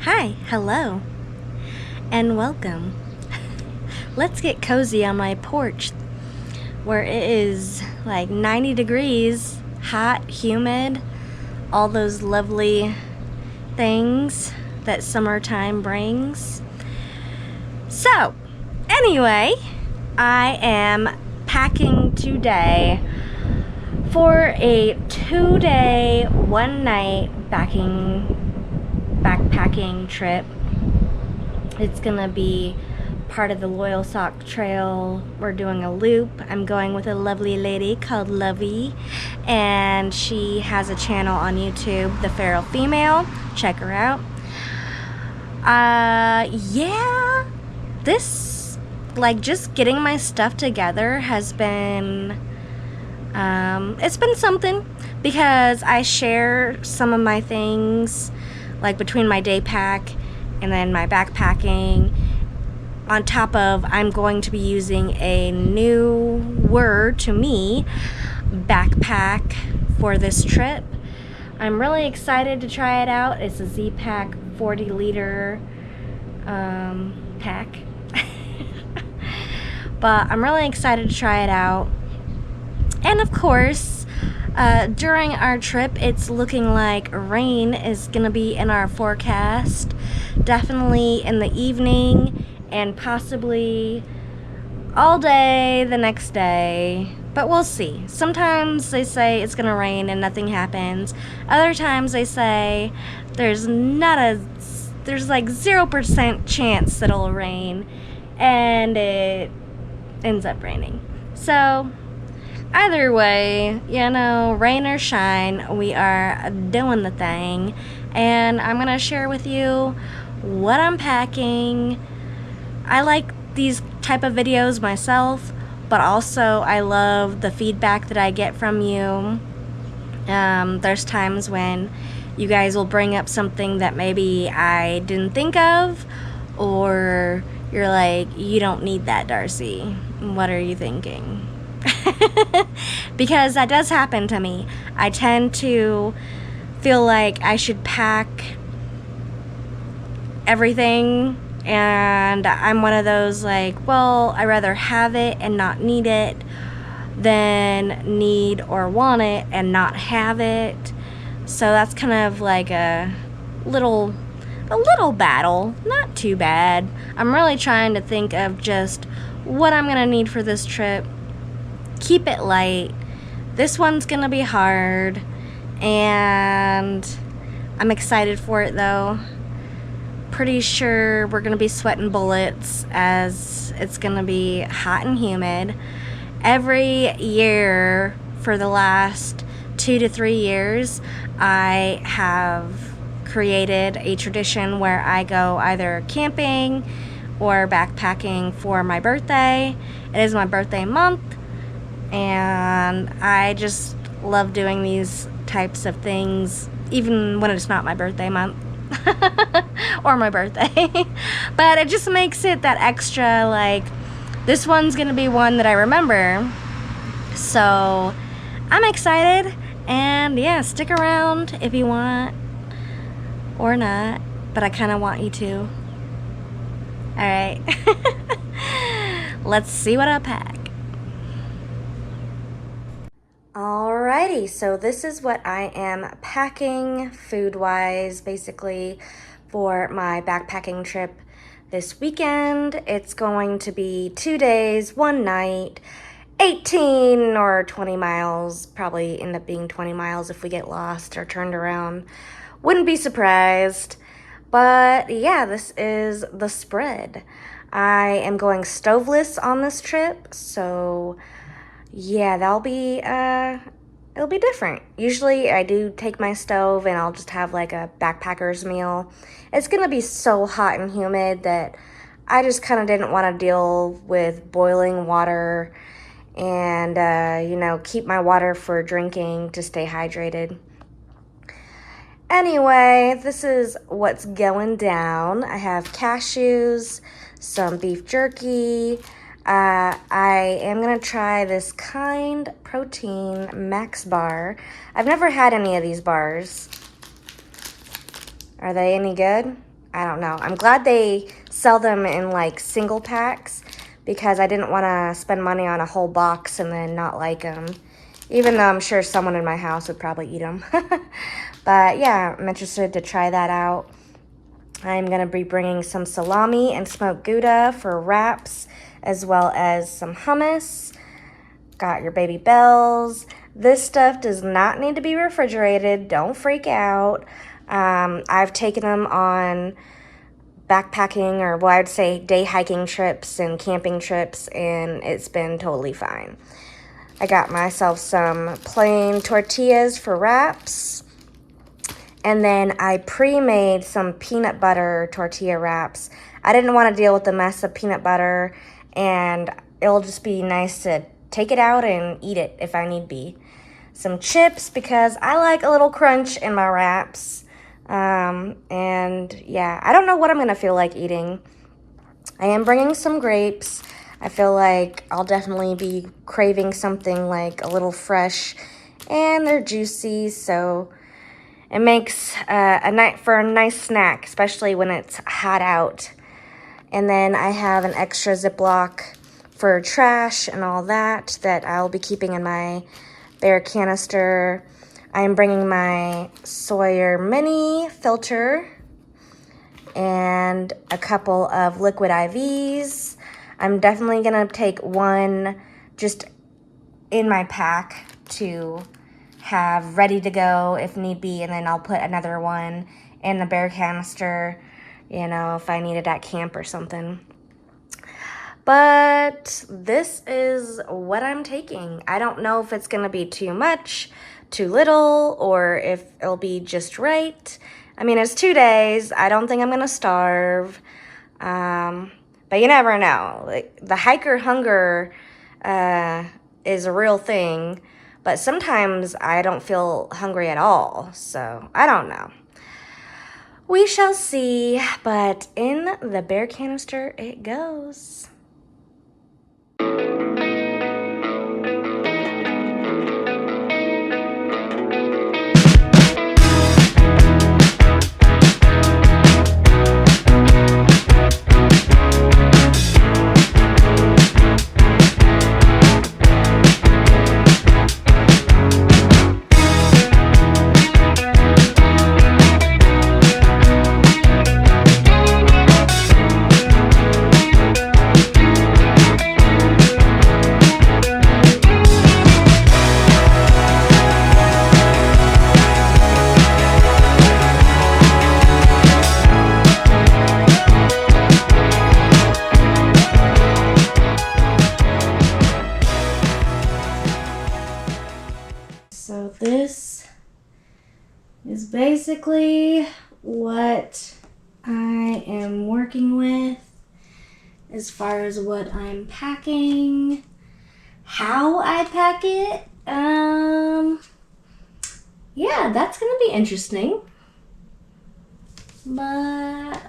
Hi, hello, and welcome. Let's get cozy on my porch where it is like 90 degrees, hot, humid, all those lovely things that summertime brings. So, anyway, I am packing today for a 2-day, 1-night backpacking trip. It's gonna be part of the Loyalsock trail. We're doing a loop. I'm going with a lovely lady called Lovey, and she has a channel on YouTube, The Feral Female. Check her out. Yeah, this, like, just getting my stuff together has been it's been something, because I share some of my things, like between my day pack and then my backpacking, on top of I'm going to be using a new word to me, backpack, for this trip. I'm really excited to try it out. It's a Z-Pack 40-liter pack. But I'm really excited to try it out. And of course, during our trip, it's looking like rain is gonna be in our forecast. Definitely in the evening and possibly all day the next day. But we'll see. Sometimes they say it's gonna rain and nothing happens. Other times they say there's like 0% chance that it'll rain, and it ends up raining. So either way, rain or shine, we are doing the thing. And I'm gonna share with you what I'm packing. I like these type of videos myself, but also I love the feedback that I get from you. There's times when you guys will bring up something that maybe I didn't think of, or you're like, you don't need that, Darcy. What are you thinking? Because that does happen to me. I tend to feel like I should pack everything, and I'm one of those, like, well, I'd rather have it and not need it than need or want it and not have it. So that's kind of like a little battle. Not too bad. I'm really trying to think of just what I'm gonna need for this trip. Keep it light. This one's gonna be hard, and I'm excited for it though. Pretty sure we're gonna be sweating bullets, as it's gonna be hot and humid. Every year for the last 2 to 3 years, I have created a tradition where I go either camping or backpacking for my birthday. It is my birthday month, and I just love doing these types of things, even when it's not my birthday month or my birthday. But it just makes it that extra, like, this one's gonna be one that I remember. So I'm excited, and yeah, stick around if you want, or not, but I kind of want you to. All right. Let's see what I pack. Alrighty, so this is what I am packing food-wise, basically, for my backpacking trip this weekend. It's going to be 2 days, 1 night, 18 or 20 miles, probably end up being 20 miles if we get lost or turned around. Wouldn't be surprised. But yeah, this is the spread. I am going stoveless on this trip, so yeah, it'll be different. Usually I do take my stove and I'll just have like a backpacker's meal. It's gonna be so hot and humid that I just kind of didn't want to deal with boiling water and, keep my water for drinking to stay hydrated. Anyway, this is what's going down. I have cashews, some beef jerky. I am going to try this Kind Protein Max bar. I've never had any of these bars. Are they any good? I don't know. I'm glad they sell them in like single packs because I didn't want to spend money on a whole box and then not like them. Even though I'm sure someone in my house would probably eat them. But yeah, I'm interested to try that out. I'm going to be bringing some salami and smoked Gouda for wraps, as well as some hummus. Got your baby bells. This stuff does not need to be refrigerated. Don't freak out. I've taken them on backpacking, or well, I'd say day hiking trips and camping trips, and it's been totally fine. I got myself some plain tortillas for wraps, and then I pre-made some peanut butter tortilla wraps. I didn't want to deal with the mess of peanut butter, and it'll just be nice to take it out and eat it if I need be. Some chips because I like a little crunch in my wraps. And yeah, I don't know what I'm gonna feel like eating. I am bringing some grapes. I feel like I'll definitely be craving something like a little fresh, and they're juicy, so it makes a nice snack, especially when it's hot out. And then I have an extra Ziploc for trash and all that I'll be keeping in my Bear canister. I'm bringing my Sawyer Mini filter and a couple of liquid IVs. I'm definitely gonna take one just in my pack to have ready to go if need be, and then I'll put another one in the Bear canister, you know, if I need it at camp or something. But this is what I'm taking. I don't know if it's gonna be too much, too little, or if it'll be just right. I mean, it's 2 days. I don't think I'm gonna starve. But you never know. Like, the hiker hunger is a real thing, but sometimes I don't feel hungry at all. So I don't know. We shall see, but in the Bear canister it goes. So this is basically what I am working with as far as what I'm packing, how I pack it. Yeah, that's gonna be interesting. But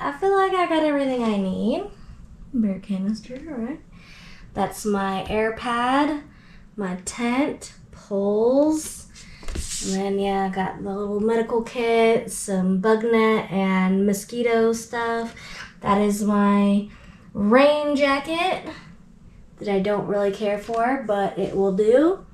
I feel like I got everything I need. Bear canister, alright. That's my air pad, my tent, poles. And then, yeah, I got the little medical kit, some bug net and mosquito stuff. That is my rain jacket that I don't really care for, but it will do.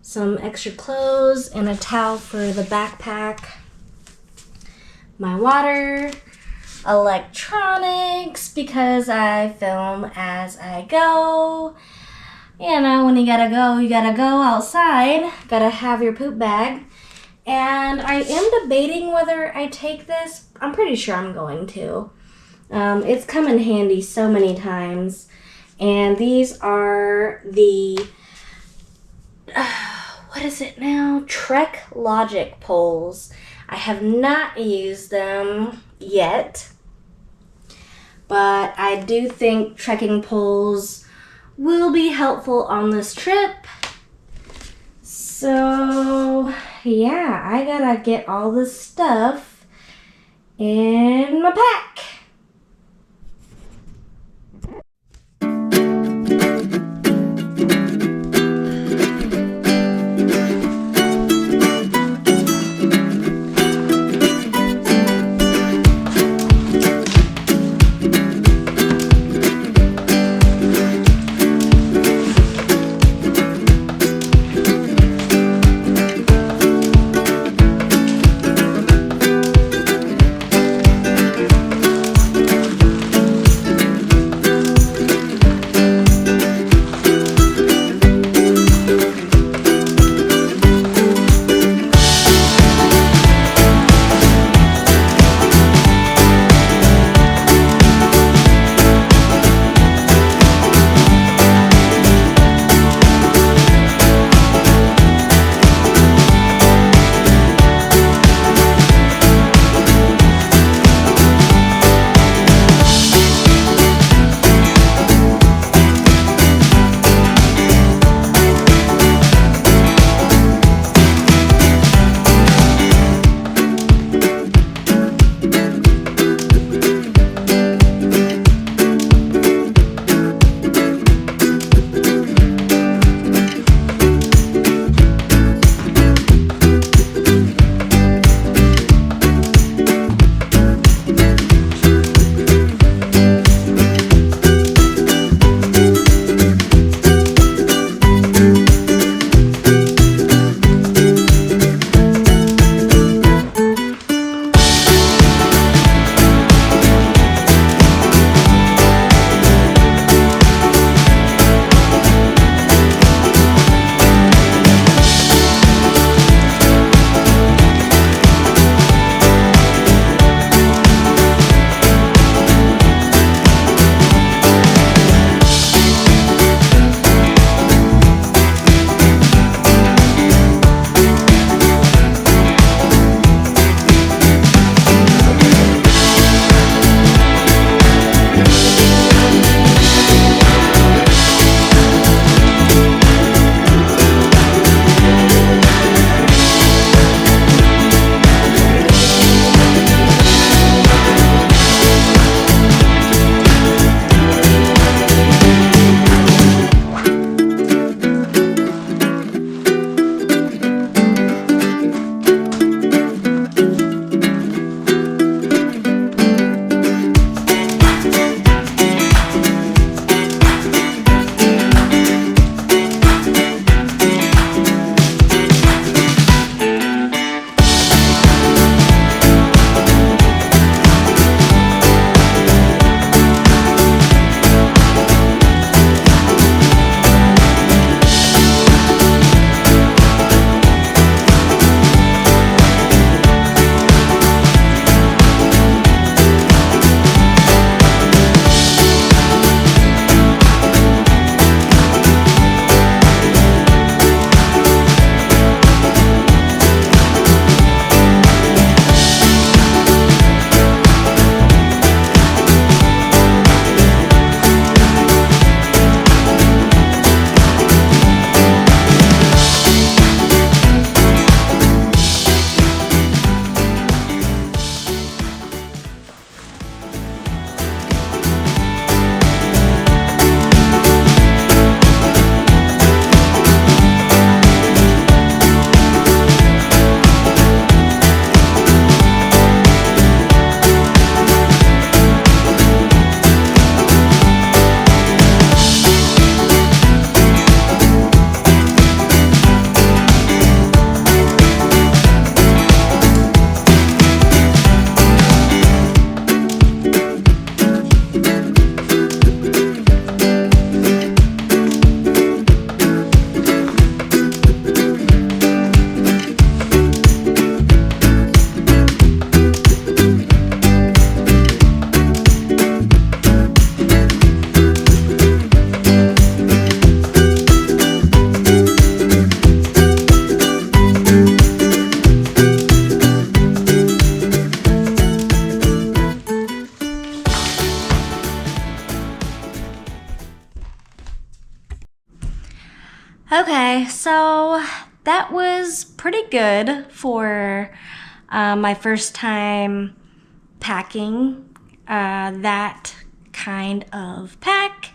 Some extra clothes and a towel for the backpack. My water, electronics, because I film as I go. You know, when you gotta go outside. Gotta have your poop bag. And I am debating whether I take this. I'm pretty sure I'm going to. It's come in handy so many times. And these are the, what is it now? Trek Logic poles. I have not used them yet. But I do think trekking poles will be helpful on this trip. So yeah, I gotta get all this stuff in my pack. Okay, so that was pretty good for my first time packing that kind of pack.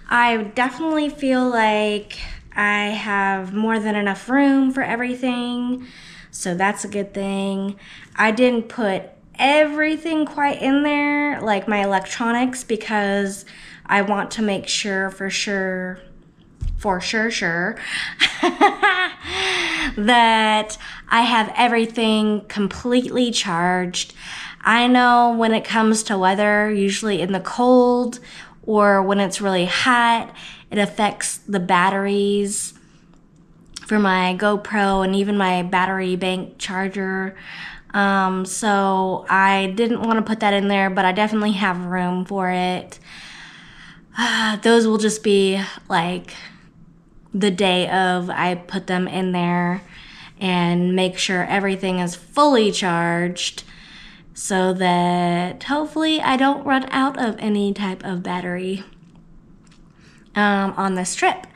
I definitely feel like I have more than enough room for everything, so that's a good thing. I didn't put everything quite in there, like my electronics, because I want to make sure sure that I have everything completely charged. I know when it comes to weather, usually in the cold or when it's really hot, it affects the batteries for my GoPro and even my battery bank charger. So I didn't want to put that in there, but I definitely have room for it. Those will just be like the day of, I put them in there and make sure everything is fully charged so that hopefully I don't run out of any type of battery on this trip.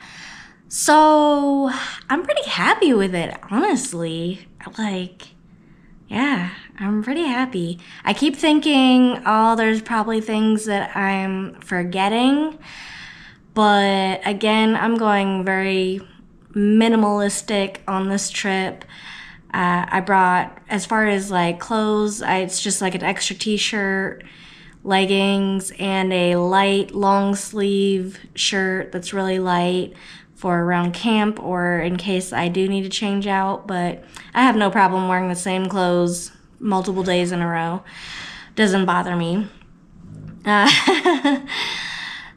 So I'm pretty happy with it, honestly. Yeah, I'm pretty happy. I keep thinking, oh, there's probably things that I'm forgetting. But again, I'm going very minimalistic on this trip. I brought, as far as like clothes, it's just like an extra t-shirt, leggings, and a light long sleeve shirt that's really light for around camp or in case I do need to change out. But I have no problem wearing the same clothes multiple days in a row. Doesn't bother me.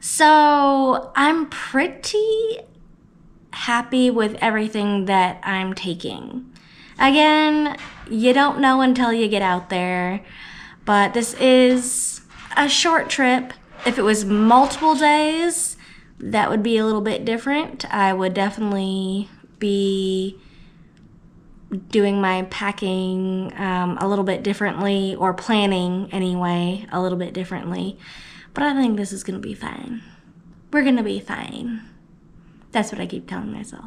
So I'm pretty happy with everything that I'm taking. Again, you don't know until you get out there, but this is a short trip. If it was multiple days, that would be a little bit different. I would definitely be doing my packing a little bit differently, or planning anyway a little bit differently. But I think this is gonna be fine. We're gonna be fine. That's what I keep telling myself.